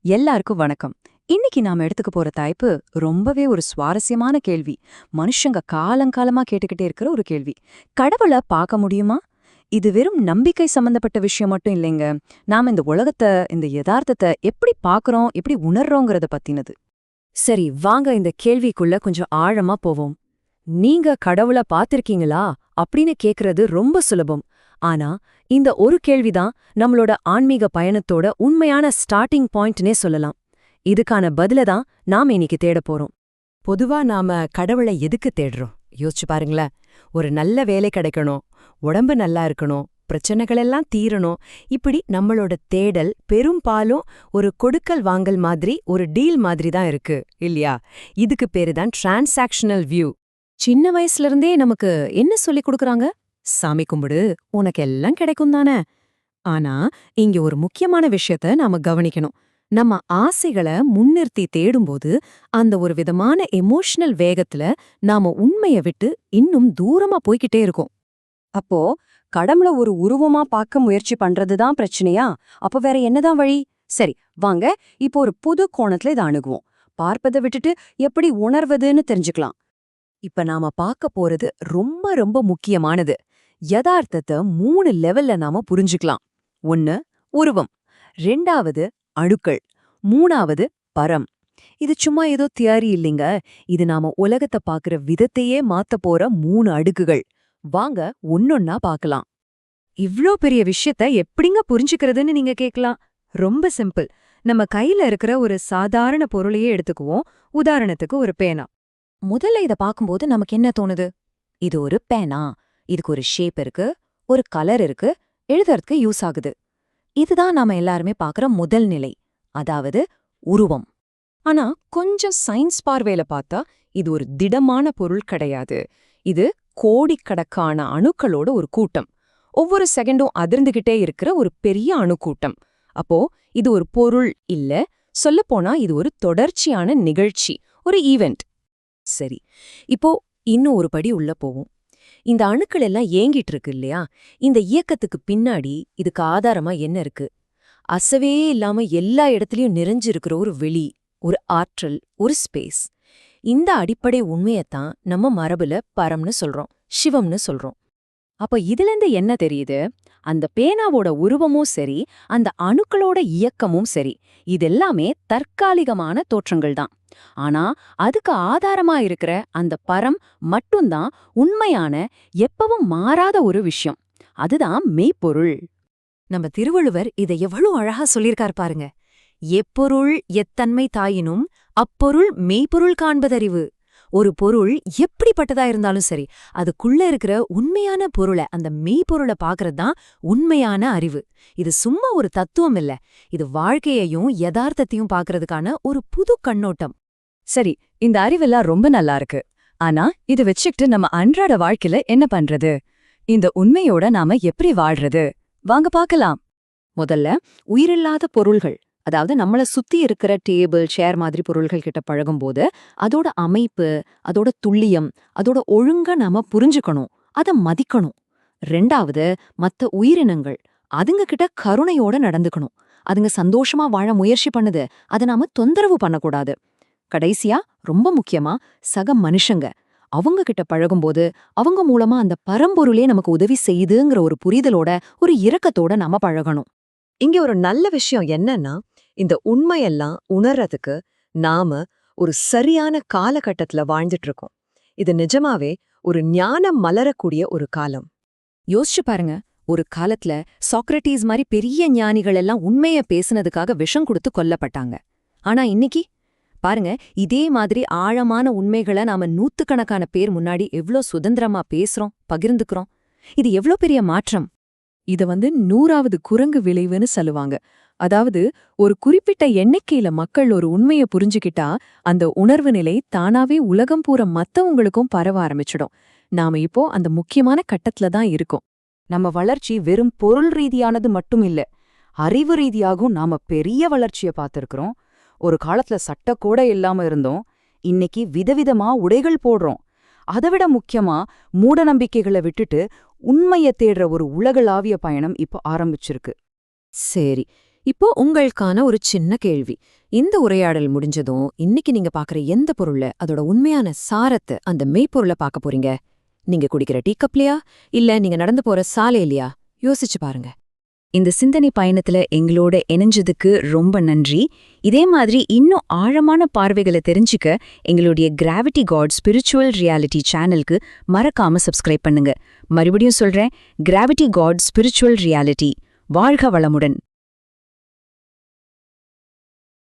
எல்லாருக்கும் வணக்கம். இன்னைக்கு நாம எடுத்துக்க போற தலைப்பு ரொம்பவே ஒரு சுவாரஸ்யமான கேள்வி. மனுஷங்க காலங்காலமா கேட்டுக்கிட்டே இருக்கிற ஒரு கேள்வி. கடவுள பார்க்க முடியுமா? இது வெறும் நம்பிக்கை சம்பந்தப்பட்ட விஷயம் மட்டும் இல்லைங்க. நாம இந்த உலகத்தை, இந்த யதார்த்தத்தை எப்படி பார்க்கறோம், எப்படி உணர்றோங்கிறத பத்தினது. சரி, வாங்க இந்த கேள்விக்குள்ள கொஞ்சம் ஆழமா போவோம். நீங்க கடவுள பார்த்திருக்கீங்களா அப்படின்னு கேக்குறது ரொம்ப சுலபம். ஆனா இந்த ஒரு கேள்விதான் நம்மளோட ஆன்மீக பயணத்தோட உண்மையான ஸ்டார்டிங் பாயிண்ட்னே சொல்லலாம். இதுக்கான பதில தான் நாம இன்னைக்கு தேட போறோம். பொதுவா நாம கடவுளை எதுக்கு தேடுறோம் யோசிச்சு பாருங்களேன். ஒரு நல்ல வேலை கிடைக்கணும், உடம்பு நல்லா இருக்கணும், பிரச்சனைகளெல்லாம் தீரணும். இப்படி நம்மளோட தேடல் பெரும்பாலும் ஒரு கொடுக்கல் வாங்கல் மாதிரி, ஒரு டீல் மாதிரி தான் இருக்கு இல்லையா? இதுக்கு பேரு தான் டிரான்சாக்ஷனல் வியூ. சின்ன வயசுல இருந்தே நமக்கு என்ன சொல்லி கொடுக்கறாங்க? சாமி கும்பிடு, உனக்கு எல்லாம் கிடைக்கும் தானே. ஆனா இங்க ஒரு முக்கியமான விஷயத்த நாம கவனிக்கணும். நம்ம ஆசைகளை முன்னிறுத்தி தேடும்போது அந்த ஒரு விதமான எமோஷனல் வேகத்துல நாம உண்மைய விட்டு இன்னும் தூரமா போய்கிட்டே இருக்கோம். அப்போ கடவுள ஒரு உருவமா பார்க்க முயற்சி பண்றதுதான் பிரச்சனையா? அப்ப வேற என்னதான் வழி? சரி, வாங்க இப்போ ஒரு புது கோணத்துல இதை அணுகுவோம். பார்ப்பதை விட்டுட்டு எப்படி உணர்வதுன்னு தெரிஞ்சுக்கலாம். இப்ப நாம பார்க்க போறது ரொம்ப ரொம்ப முக்கியமானது. யதார்த்தத்தை 3 லெவல்ல நாம புரிஞ்சுக்கலாம். 1 உருவம், 2வது அணுக்கள், 3வது பரம். இது சும்மா ஏதோ தியரி இல்லைங்க. இது நாம உலகத்தை பார்க்கிற விதத்தையே மாத்த போற 3 அடுக்குகள். வாங்க ஒன்னொன்னா பார்க்கலாம். இவ்ளோ பெரிய விஷயத்த எப்படிங்க புரிஞ்சுக்கிறதுன்னு நீங்க கேட்கலாம். ரொம்ப சிம்பிள். நம்ம கையில இருக்கிற ஒரு சாதாரண பொருளையே எடுத்துக்குவோம். உதாரணத்துக்கு ஒரு பேனா. முதல்ல இத பார்க்கும்போது நமக்கு என்ன தோணுது? இது ஒரு பேனா, இதுக்கு ஒரு ஷேப் இருக்கு, ஒரு கலர் இருக்கு, எழுதுறதுக்கு யூஸ் ஆகுது. இதுதான் நாம எல்லாருமே பார்க்கற முதல் நிலை, அதாவது உருவம். ஆனா கொஞ்சம் சயின்ஸ் பார்வையில பார்த்தா இது ஒரு திடமான பொருள் கிடையாது. இது கோடிக்கணக்கான அணுக்களோட ஒரு கூட்டம். ஒவ்வொரு செகண்டும் அதிர்ந்துகிட்டே இருக்கிற ஒரு பெரிய அணுக்கூட்டம். அப்போ இது ஒரு பொருள் இல்ல, சொல்லப்போனா இது ஒரு தொடர்ச்சியான நிகழ்ச்சி, ஒரு ஈவெண்ட். சரி, இப்போ இன்னும் ஒரு படி உள்ள போவோம். இந்த அணுக்கள் எல்லாம் ஏங்கிட்டு இருக்கு இல்லையா? இந்த இயக்கத்துக்கு பின்னாடி இதுக்கு ஆதாரமா என்ன இருக்கு? அசவே இல்லாம எல்லா இடத்துலயும் நிறைஞ்சிருக்கிற ஒரு வெளி, ஒரு ஆற்றல், ஒரு ஸ்பேஸ். இந்த அடிப்படை உண்மையத்தான் நம்ம மரபுல பரம்னு சொல்றோம், சிவம்னு சொல்றோம். அப்ப இதுலேருந்து என்ன தெரியுது? அந்த பேனாவோட உருவமும் சரி, அந்த அணுக்களோட இயக்கமும் சரி, இதெல்லாமே தற்காலிகமான தோற்றங்கள் தான். ஆனா அதுக்கு ஆதாரமா இருக்கிற அந்த பரம் மட்டும்தான் உண்மையான, எப்பவும் மாறாத ஒரு விஷயம். அதுதான் மெய்ப்பொருள். நம்ம திருவள்ளுவர் இதை எவ்வளவு அழகா சொல்லியிருக்கார் பாருங்க. எப்பொருள் எத்தன்மை தாயினும் அப்பொருள் மெய்ப்பொருள் காண்பதறிவு. ஒரு பொருள் எப்படிப்பட்டதா இருந்தாலும் சரி, அதுக்குள்ள இருக்கிற உண்மையான பொருளை, அந்த மெய்ப்பொருளை பார்க்கறது தான் உண்மையான அறிவு. இது சும்மா ஒரு தத்துவம் இல்ல, இது வாழ்க்கையையும் யதார்த்தத்தையும் பார்க்கறதுக்கான ஒரு புது கண்ணோட்டம். சரி, இந்த அறிவெல்லாம் ரொம்ப நல்லா இருக்கு. ஆனா இது வச்சுக்கிட்டு நம்ம அன்றாட வாழ்க்கையில என்ன பண்றது? இந்த உண்மையோட நாம எப்படி வாழ்றது? வாங்க பார்க்கலாம். முதல்ல உயிரில்லாத பொருள்கள், அதாவது நம்மள சுத்தி இருக்கிற டேபிள், சேர் மாதிரி பொருள்கள் கிட்ட பழகும்போது அதோட அமைப்பு, அதோட துல்லியம், அதோட ஒழுங்கா நாம புரிஞ்சுக்கணும், அதை மதிக்கணும். 2வது மத்த உயிரினங்கள், அதுங்க கிட்ட கருணையோட நடந்துக்கணும். அதுங்க சந்தோஷமா வாழ முயற்சி பண்ணுது, அதை நாம தொந்தரவு பண்ணக்கூடாது. கடைசியா ரொம்ப முக்கியமா சக மனுஷங்க, அவங்க கிட்ட பழகும்போது அவங்க மூலமா அந்த பரம்பொருளே நமக்கு உதவி செய்யுதுங்கிற ஒரு புரிதலோட, ஒரு இரக்கத்தோட நாம பழகணும். இங்க ஒரு நல்ல விஷயம் என்னன்னா, இந்த உண்மையெல்லாம் உணர்றதுக்கு நாம ஒரு சரியான காலகட்டத்துல வாழ்ந்துட்டு இருக்கோம். இது நிஜமாவே ஒரு ஞானம் மலரக்கூடிய ஒரு காலம். யோசிச்சு பாருங்க, ஒரு காலத்துல சாக்ரட்டீஸ் மாதிரி பெரிய ஞானிகள் எல்லாம் உண்மைய பேசுனதுக்காக விஷம் கொடுத்து கொல்லப்பட்டாங்க. ஆனா இன்னைக்கு பாருங்க, இதே மாதிரி ஆழமான உண்மைகளை நாம நூத்துக்கணக்கான பேர் முன்னாடி எவ்ளோ சுதந்திரமா பேசுறோம், பகிர்ந்துக்கிறோம். இது எவ்ளோ பெரிய மாற்றம்! இத 100வது குரங்கு விளைவுன்னு சொல்லுவாங்க. அதாவது ஒரு குறிப்பிட்ட எண்ணிக்கையில மக்கள் ஒரு உண்மைய புரிஞ்சுக்கிட்டா அந்த உணர்வு நிலை தானாவே உலகம் பூரா மத்தவங்களுக்கும் பரவ ஆரம்பிச்சிடும். நாம இப்போ அந்த முக்கியமான கட்டத்துல தான் இருக்கோம். நம்ம வளர்ச்சி வெறும் பொருள் ரீதியானது மட்டும் இல்ல, அறிவு ரீதியாகவும் நாம பெரிய வளர்ச்சிய பார்த்திருக்கிறோம். ஒரு காலத்துல சட்டக்கூட இல்லாம இருந்தோம், இன்னைக்கு விதவிதமா உடைகள் போடுறோம். அதைவிட முக்கியமா மூட நம்பிக்கைகளை விட்டுட்டு உண்மைய தேடுற ஒரு உலகளாவிய பயணம் இப்போ ஆரம்பிச்சிருக்கு. சரி, இப்போ உங்களுக்கான ஒரு சின்ன கேள்வி. இந்த உரையாடல் முடிஞ்சதும் இன்னைக்கு நீங்க பாக்குற எந்த பொருள்ல அதோட உண்மையான சாரத்தை, அந்த மெய்ப்பொருளை பார்க்க போறீங்க? நீங்க குடிக்கிற டீ கப்லயா, இல்ல நீங்க நடந்து போற சாலையிலயா? யோசிச்சு பாருங்க. இந்த சிந்தனை பயணத்துல எங்களோட இணைஞ்சதுக்கு ரொம்ப நன்றி. இதே மாதிரி இன்னும் ஆழமான பார்வைகளை தெரிஞ்சுக்க எங்களுடைய கிராவிட்டி காட் ஸ்பிரிச்சுவல் ரியாலிட்டி சேனலுக்கு மறக்காம சப்ஸ்கிரைப் பண்ணுங்க. மறுபடியும் சொல்றேன், கிராவிட்டி காட் ஸ்பிரிச்சுவல் ரியாலிட்டி. வாழ்க வளமுடன்.